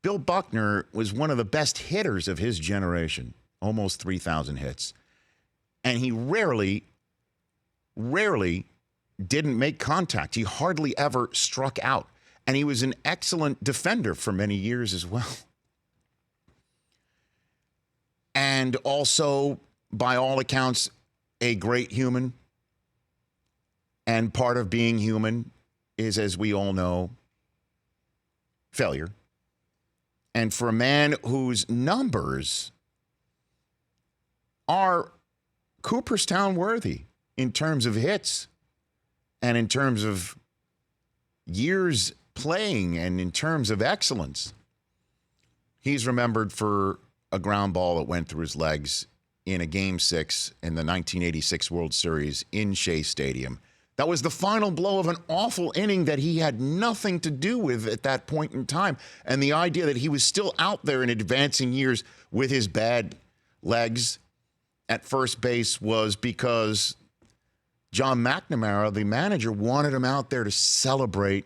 Bill Buckner was one of the best hitters of his generation, almost 3,000 hits. And he rarely didn't make contact. He hardly ever struck out. And he was an excellent defender for many years as well. And also, by all accounts, a great human. And part of being human is, as we all know, failure. And for a man whose numbers are Cooperstown worthy in terms of hits and in terms of years playing and in terms of excellence, he's remembered for a ground ball that went through his legs in a Game 6 in the 1986 World Series in Shea Stadium. That was the final blow of an awful inning that he had nothing to do with at that point in time. And the idea that he was still out there in advancing years with his bad legs at first base was because John McNamara, the manager, wanted him out there to celebrate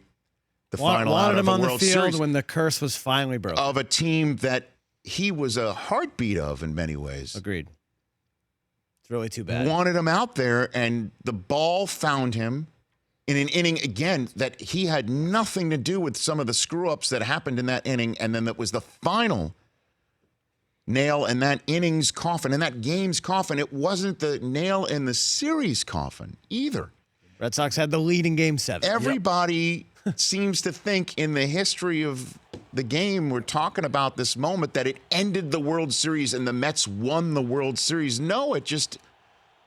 the final out of the World Series. Wanted him on the field when the curse was finally broken. Of a team that he was a heartbeat of in many ways. Agreed. It's really too bad. Wanted him out there, and the ball found him in an inning, again, that he had nothing to do with some of the screw-ups that happened in that inning, and then that was the final nail in that inning's coffin, in that game's coffin. It wasn't the nail in the series coffin either. Red Sox had the lead in Game 7. Everybody seems to think in the history of the game, we're talking about this moment, that it ended the World Series and the Mets won the World Series. No, it just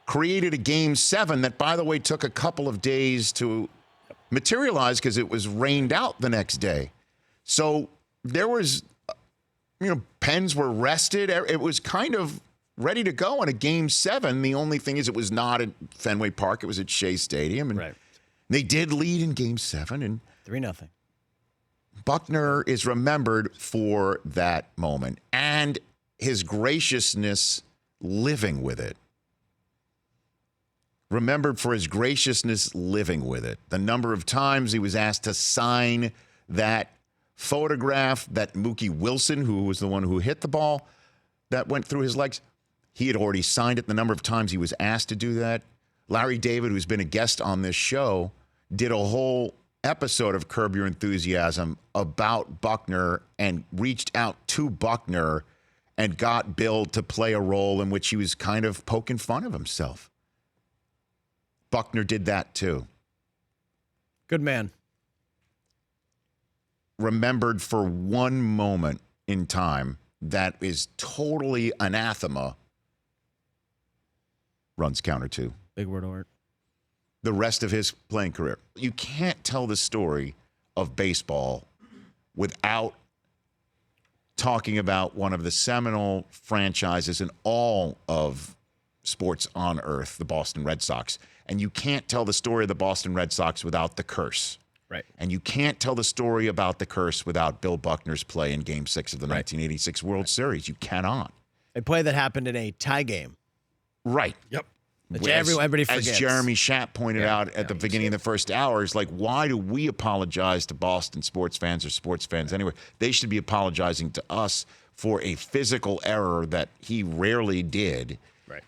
created a Game 7 that, by the way, took a couple of days to materialize because it was rained out the next day. So there was, pens were rested. It was kind of ready to go in a Game 7. The only thing is it was not at Fenway Park. It was at Shea Stadium. And they did lead in Game 7. And 3-0. Buckner is remembered for that moment and his graciousness living with it. Remembered for his graciousness living with it. The number of times he was asked to sign that photograph that Mookie Wilson, who was the one who hit the ball that went through his legs, he had already signed it. The number of times he was asked to do that. Larry David, who's been a guest on this show, did a whole episode of Curb Your Enthusiasm about Buckner and reached out to Buckner and got Bill to play a role in which he was kind of poking fun of himself. Buckner did that too. Good man. Remembered for one moment in time that is totally anathema. Runs counter two. Big word art. The rest of his playing career. You can't tell the story of baseball without talking about one of the seminal franchises in all of sports on earth, the Boston Red Sox. And you can't tell the story of the Boston Red Sox without the curse. Right. And you can't tell the story about the curse without Bill Buckner's play in Game 6 of the 1986 World Series. You cannot. A play that happened in a tie game. Right. Yep. Which everybody forgets. As Jeremy Schaap pointed out at the beginning of the first hour, is like, why do we apologize to Boston sports fans or sports fans anyway? They should be apologizing to us for a physical error that he rarely did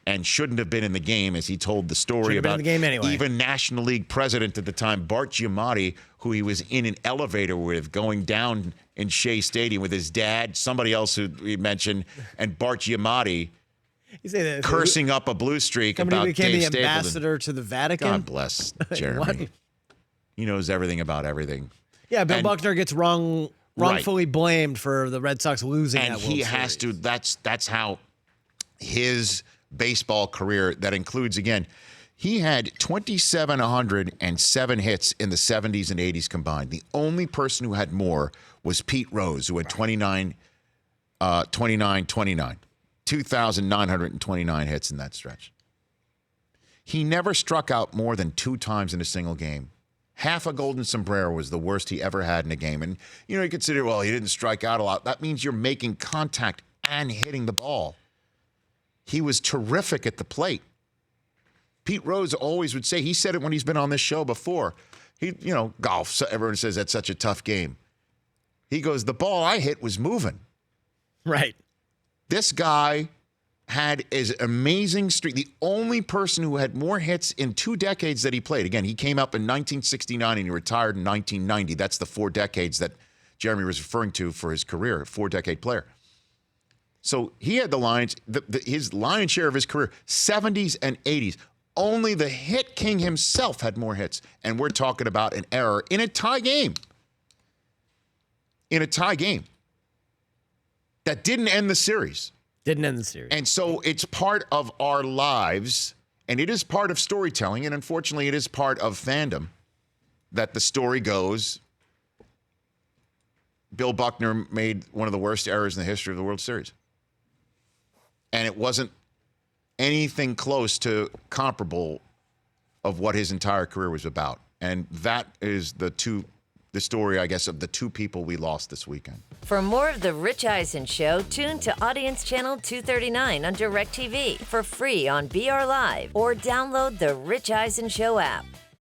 and shouldn't have been in the game, as he told the story about the game anyway. Even National League president at the time, Bart Giamatti, who he was in an elevator with going down in Shea Stadium with his dad, somebody else who he mentioned, and Bart Giamatti cursing up a blue streak about Dave Stapleton. Somebody became the ambassador to the Vatican? God bless Jeremy. He knows everything about everything. Yeah, Bill Buckner gets wrongfully blamed for the Red Sox losing that World Series. And he has to, that's how his baseball career, that includes, again, he had 2,707 hits in the 70s and 80s combined. The only person who had more was Pete Rose, who had 2,929 hits in that stretch. He never struck out more than 2 times in a single game. Half a golden sombrero was the worst he ever had in a game. And, you consider, well, he didn't strike out a lot. That means you're making contact and hitting the ball. He was terrific at the plate. Pete Rose always would say, he said it when he's been on this show before. Golf, so everyone says that's such a tough game. He goes, the ball I hit was moving. Right. This guy had his amazing streak. The only person who had more hits in 2 decades that he played. Again, he came up in 1969 and he retired in 1990. That's the 4 decades that Jeremy was referring to for his career, 4-decade player. So he had his lion's share of his career, 70s and 80s. Only the hit king himself had more hits. And we're talking about an error in a tie game. In a tie game. That didn't end the series. Didn't end the series. And so it's part of our lives, and it is part of storytelling, and unfortunately it is part of fandom, that the story goes, Bill Buckner made one of the worst errors in the history of the World Series. And it wasn't anything close to comparable of what his entire career was about. And that is the story, I guess, of the 2 people we lost this weekend. For more of The Rich Eisen Show, tune to Audience Channel 239 on DirecTV for free on BR Live or download The Rich Eisen Show app.